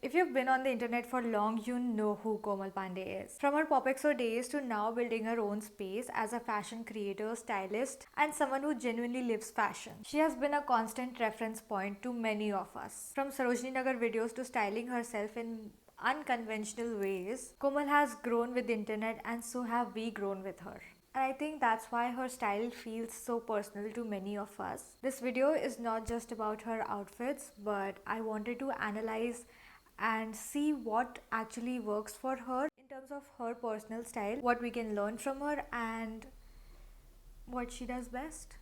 If you've been on the internet for long, you know who Komal Pandey is. From her Popexo days to now building her own space as a fashion creator, stylist, and someone who genuinely lives fashion. She has been a constant reference point to many of us. From Sarojini Nagar videos to styling herself in unconventional ways, Komal has grown with the internet and so have we grown with her. And I think that's why her style feels so personal to many of us. This video is not just about her outfits, but I wanted to analyze and see what actually works for her in terms of her personal style, what we can learn from her, and what she does best.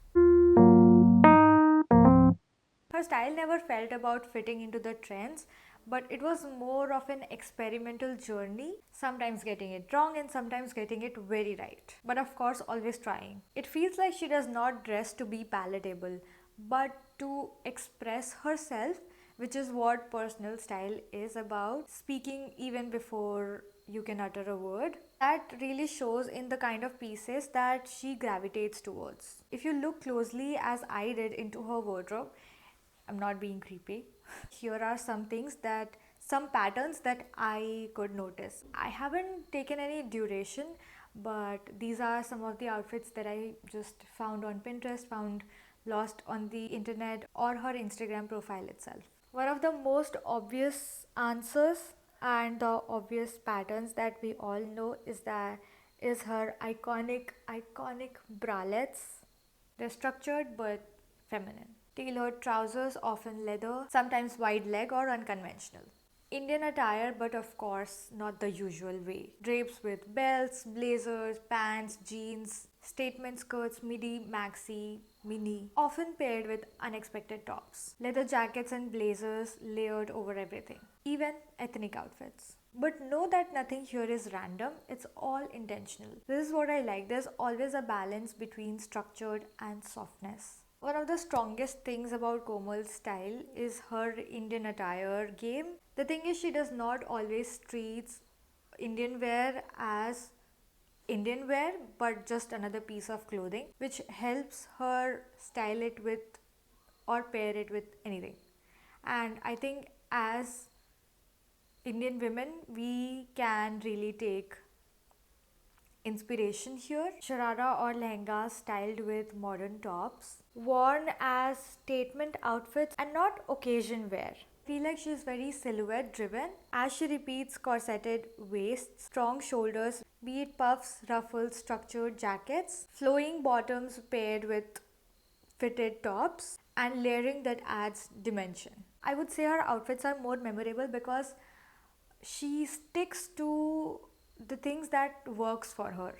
Her style never felt about fitting into the trends, but it was more of an experimental journey, sometimes getting it wrong and sometimes getting it very right. But of course, always trying. It feels like she does not dress to be palatable, but to express herself, which is what personal style is about, speaking even before you can utter a word. That really shows in the kind of pieces that she gravitates towards. If you look closely, as I did, into her wardrobe, I'm not being creepy. Here are some patterns that I could notice. I haven't taken any duration, but these are some of the outfits that I just found on Pinterest, found lost on the internet or her Instagram profile itself. One of the most obvious answers and the obvious patterns that we all know is her iconic bralettes. They're structured but feminine. Tailored trousers, often leather, sometimes wide leg or unconventional. Indian attire, but of course not the usual way. Drapes with belts, blazers, pants, jeans, statement skirts, midi, maxi, mini, often paired with unexpected tops. Leather jackets and blazers layered over everything. Even ethnic outfits. But know that nothing here is random, it's all intentional. This is what I like. There's always a balance between structured and softness. One of the strongest things about Komal's style is her Indian attire game. The thing is, she does not always treats Indian wear as Indian wear, but just another piece of clothing, which helps her style it with or pair it with anything. And I think as Indian women, we can really take inspiration here. Sharara or lehengas styled with modern tops, worn as statement outfits and not occasion wear. I feel like she's very silhouette driven as she repeats corseted waists, strong shoulders, be it puffs, ruffles, structured jackets, flowing bottoms paired with fitted tops, and layering that adds dimension. I would say her outfits are more memorable because she sticks to the things that works for her,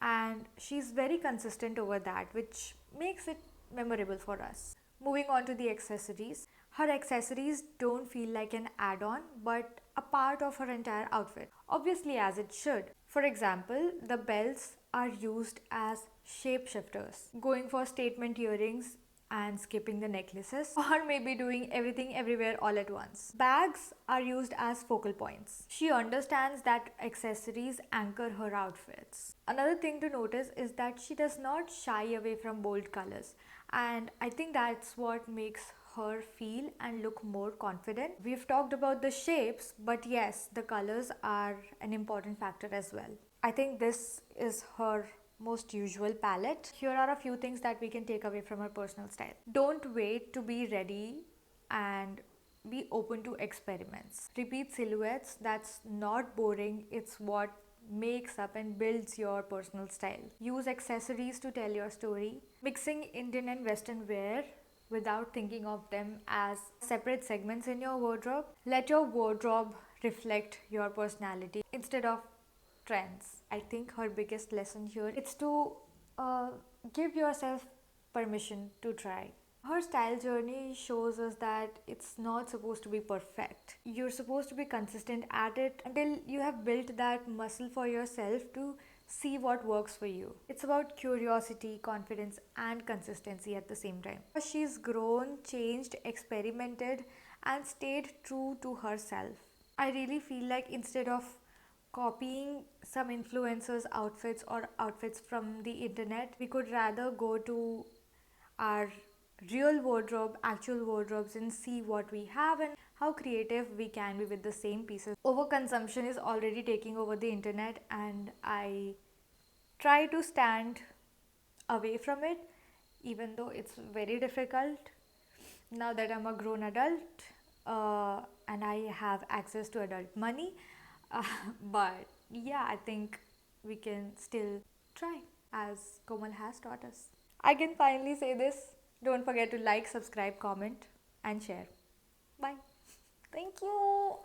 and she's very consistent over that, which makes it memorable for us. Moving on to the accessories. Her accessories don't feel like an add-on but a part of her entire outfit, obviously, as it should. For example, the belts are used as shapeshifters, going for statement earrings and skipping the necklaces, or maybe doing everything everywhere all at once. Bags are used as focal points. She understands that accessories anchor her outfits. Another thing to notice is that she does not shy away from bold colors, and I think that's what makes her feel and look more confident. We've talked about the shapes, but yes, the colors are an important factor as well. I think this is her most usual palette. Here are a few things that we can take away from her personal style. Don't wait to be ready and be open to experiments. Repeat silhouettes, that's not boring, it's what makes up and builds your personal style. Use accessories to tell your story. Mixing Indian and Western wear without thinking of them as separate segments in your wardrobe. Let your wardrobe reflect your personality instead of trends. I think her biggest lesson here is to give yourself permission to try. Her style journey shows us that it's not supposed to be perfect. You're supposed to be consistent at it until you have built that muscle for yourself to see what works for you. It's about curiosity, confidence, and consistency at the same time. She's grown, changed, experimented, and stayed true to herself. I really feel like instead of copying some influencers' outfits or outfits from the internet, we could rather go to our real wardrobe, actual wardrobes, and see what we have and how creative we can be with the same pieces. Overconsumption is already taking over the internet, and I try to stand away from it, even though it's very difficult now that I'm a grown adult and I have access to adult money. Uh, but yeah, I think we can still try, as Komal has taught us. I can finally say this: don't forget to like, subscribe, comment, and share. Bye. Thank you.